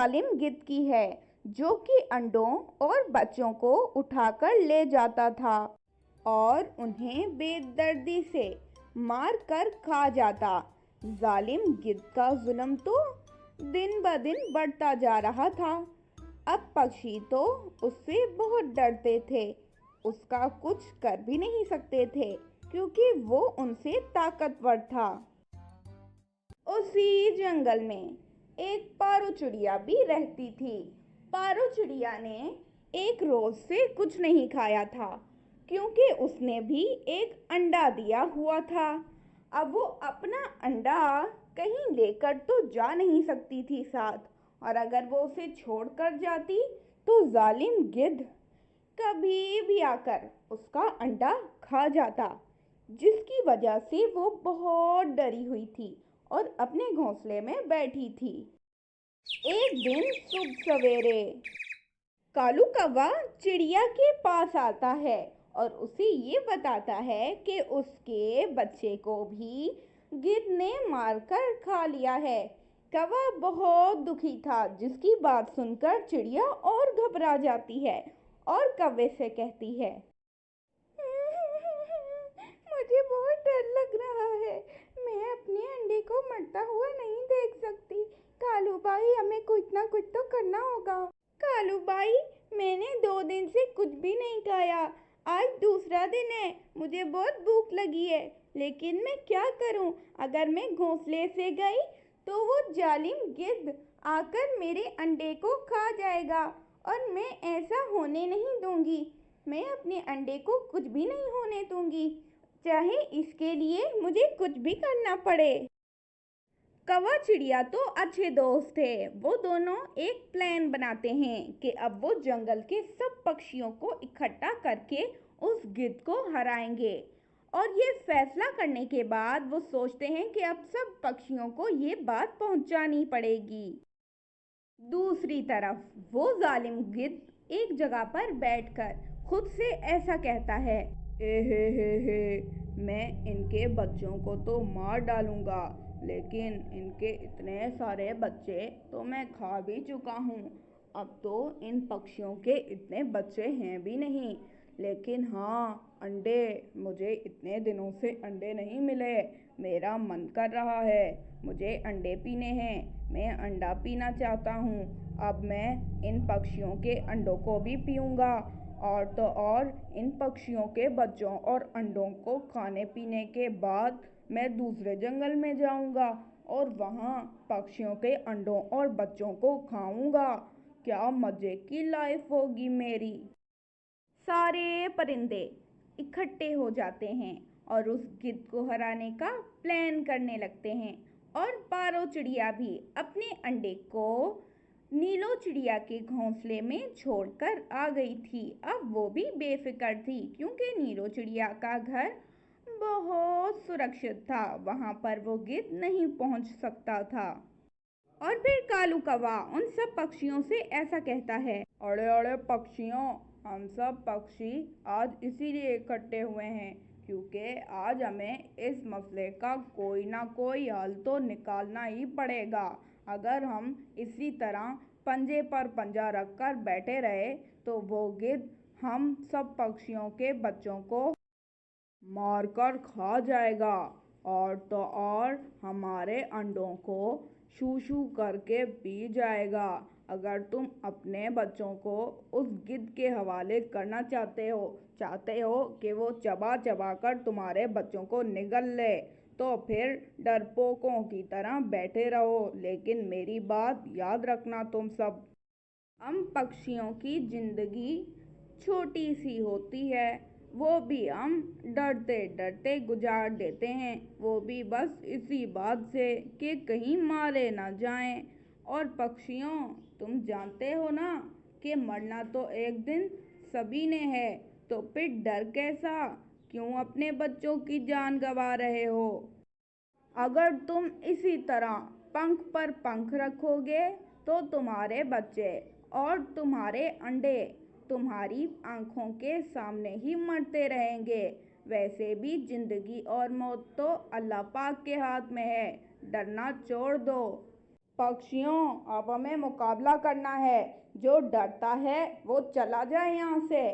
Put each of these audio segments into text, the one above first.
जालिम गिद्ध की है, जो कि अंडों और बच्चों को उठाकर ले जाता था और उन्हें बेदर्दी से मार कर खा जाता। जालिम गिद्ध का जुल्म तो दिन ब दिन बढ़ता जा रहा था। अब पक्षी तो उससे बहुत डरते थे, उसका कुछ कर भी नहीं सकते थे क्योंकि वो उनसे ताकतवर था। उसी जंगल में एक पारो चिड़िया भी रहती थी। पारो चिड़िया ने एक रोज से कुछ नहीं खाया था क्योंकि उसने भी एक अंडा दिया हुआ था। अब वो अपना अंडा कहीं लेकर तो जा नहीं सकती थी साथ, और अगर वो उसे छोड़कर जाती तो जालिम गिद्ध कभी भी आकर उसका अंडा खा जाता, जिसकी वजह से वो बहुत डरी हुई थी और अपने घोंसले में बैठी थी। एक दिन सुबह सवेरे कालू कौवा चिड़िया के पास आता है और उसे ये बताता है कि उसके बच्चे को भी गिद्ध ने मारकर खा लिया है। कौवा बहुत दुखी था, जिसकी बात सुनकर चिड़िया और घबरा जाती है और कौवे से कहती है, मुझे बहुत डर लग रहा है, मैं अपने अंडे को मरता हुआ नहीं देख सकती। कालू भाई, हमें कुछ ना कुछ तो करना होगा। कालू भाई, मैंने 2 दिन से कुछ भी नहीं खाया, आज दूसरा दिन है, मुझे बहुत भूख लगी है, लेकिन मैं क्या करूं? अगर मैं घोंसले से गई तो वो जालिम गिद्ध आकर मेरे अंडे को खा जाएगा और मैं ऐसा होने नहीं दूंगी। मैं अपने अंडे को कुछ भी नहीं होने दूंगी, चाहे इसके लिए मुझे कुछ भी करना पड़े। कौवा चिड़िया तो अच्छे दोस्त थे। वो दोनों एक प्लान बनाते हैं कि अब वो जंगल के सब पक्षियों को इकट्ठा करके उस गिद्ध को हराएंगे। और ये फैसला करने के बाद वो सोचते हैं कि अब सब पक्षियों को ये बात पहुंचानी पड़ेगी। दूसरी तरफ वो जालिम गिद्ध एक जगह पर बैठकर खुद से ऐसा कहता है, ए हे, मैं इनके बच्चों को तो मार डालूंगा, लेकिन इनके इतने सारे बच्चे तो मैं खा भी चुका हूँ। अब तो इन पक्षियों के इतने बच्चे हैं भी नहीं, लेकिन हाँ, अंडे, मुझे इतने दिनों से अंडे नहीं मिले। मेरा मन कर रहा है, मुझे अंडे पीने हैं, मैं अंडा पीना चाहता हूँ। अब मैं इन पक्षियों के अंडों को भी पीऊँगा, और तो और इन पक्षियों के बच्चों और अंडों को खाने पीने के बाद मैं दूसरे जंगल में जाऊँगा और वहाँ पक्षियों के अंडों और बच्चों को खाऊँगा। क्या मज़े की लाइफ होगी मेरी। सारे परिंदे इकट्ठे हो जाते हैं और उस गिद्ध को हराने का प्लान करने लगते हैं। और पारो चिड़िया भी अपने अंडे को नीलो चिड़िया के घोंसले में छोड़कर आ गई थी। अब वो भी बेफिक्र थी क्योंकि नीलो चिड़िया का घर बहुत सुरक्षित था, वहां पर वो गिद्ध नहीं पहुंच सकता था। और फिर कालू कौवा उन सब पक्षियों से ऐसा कहता है, अरे अरे पक्षियों, हम सब पक्षी आज इसीलिए इकट्ठे हुए हैं क्योंकि आज हमें इस मसले का कोई ना कोई हल तो निकालना ही पड़ेगा। अगर हम इसी तरह पंजे पर पंजा रखकर बैठे रहे तो वो गिद्ध हम सब पक्षियों के बच्चों को मारकर खा जाएगा, और तो और हमारे अंडों को शू शू करके पी जाएगा। अगर तुम अपने बच्चों को उस गिद्ध के हवाले करना चाहते हो कि वो चबा चबा कर तुम्हारे बच्चों को निगल ले, तो फिर डरपोकों की तरह बैठे रहो, लेकिन मेरी बात याद रखना तुम सब। हम पक्षियों की जिंदगी छोटी सी होती है, वो भी हम डरते डरते गुजार देते हैं, वो भी बस इसी बात से कि कहीं मारे ना जाएं। और पक्षियों, तुम जानते हो ना कि मरना तो एक दिन सभी ने है, तो फिर डर कैसा? क्यों अपने बच्चों की जान गंवा रहे हो? अगर तुम इसी तरह पंख पर पंख रखोगे तो तुम्हारे बच्चे और तुम्हारे अंडे तुम्हारी आंखों के सामने ही मरते रहेंगे। वैसे भी जिंदगी और मौत तो अल्लाह पाक के हाथ में है, डरना छोड़ दो। पक्षियों, अब हमें मुकाबला करना है। जो डरता है वो चला जाए यहाँ से।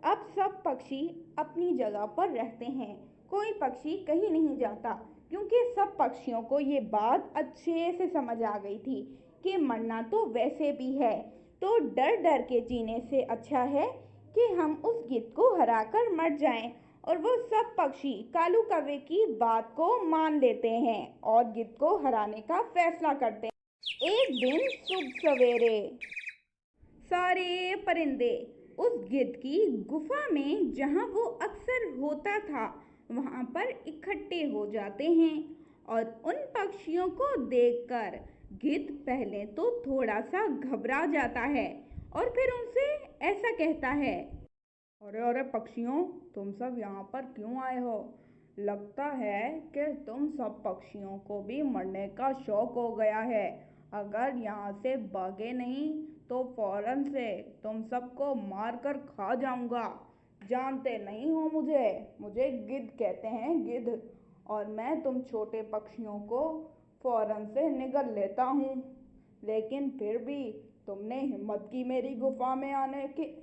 अब सब पक्षी अपनी जगह पर रहते हैं। कोई पक्षी कहीं नहीं जाता, क्योंकि सब पक्षियों को ये बात अच्छे से समझ आ गई थी कि मरना तो वैसे भी है, तो डर डर के जीने से अच्छा है कि हम उस गिद्ध को हराकर मर जाएं। और वो सब पक्षी कालू कौवे की बात को मान लेते हैं और गिद्ध को हराने का फैसला करते हैं। एक दिन सुबह सवेरे सारे परिंदे उस गिद्ध की गुफा में, जहाँ वो अक्सर होता था, वहाँ पर इकट्ठे हो जाते हैं। और उन पक्षियों को देखकर गिद्ध पहले तो थोड़ा सा घबरा जाता है और फिर उनसे ऐसा कहता है, अरे अरे पक्षियों, तुम सब यहाँ पर क्यों आए हो? लगता है कि तुम सब पक्षियों को भी मरने का शौक हो गया है। अगर यहाँ से भागे नहीं तो फौरन से तुम सबको मार कर खा जाऊंगा। जानते नहीं हो मुझे गिद्ध कहते हैं, गिद्ध। और मैं तुम छोटे पक्षियों को फौरन से निगल लेता हूँ। लेकिन फिर भी तुमने हिम्मत की मेरी गुफा में आने की,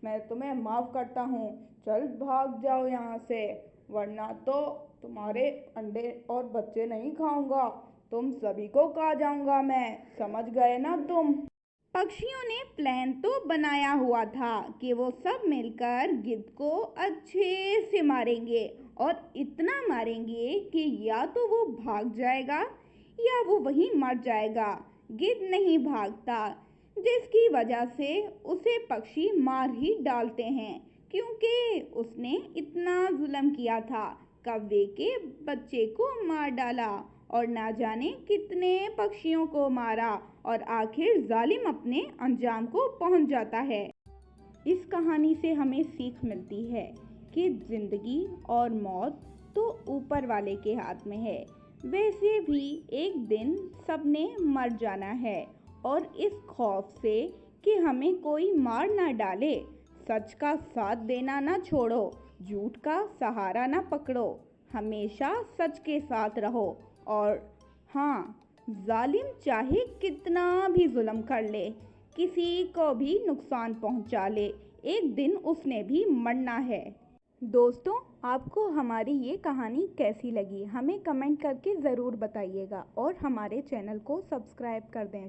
मैं तुम्हें माफ़ करता हूँ। चल भाग जाओ यहाँ से, वरना तो तुम्हारे अंडे और बच्चे नहीं खाऊंगा। तुम सभी को खा जाऊंगा मैं, समझ गए ना तुम? पक्षियों ने प्लान तो बनाया हुआ था कि वो सब मिलकर गिद्ध को अच्छे से मारेंगे, और इतना मारेंगे कि या तो वो भाग जाएगा या वो वहीं मर जाएगा। गिद्ध नहीं भागता, जिसकी वजह से उसे पक्षी मार ही डालते हैं, क्योंकि उसने इतना जुल्म किया था। कौवे के बच्चे को मार डाला और ना जाने कितने पक्षियों को मारा, और आखिर जालिम अपने अंजाम को पहुंच जाता है। इस कहानी से हमें सीख मिलती है कि जिंदगी और मौत तो ऊपर वाले के हाथ में है। वैसे भी एक दिन सबने मर जाना है, और इस खौफ से कि हमें कोई मार ना डाले, सच का साथ देना ना छोड़ो, झूठ का सहारा ना पकड़ो, हमेशा सच के साथ रहो। और हाँ, जालिम चाहे कितना भी जुल्म कर ले, किसी को भी नुकसान पहुंचा ले, एक दिन उसने भी मरना है। दोस्तों, आपको हमारी ये कहानी कैसी लगी, हमें कमेंट करके ज़रूर बताइएगा, और हमारे चैनल को सब्सक्राइब कर दें।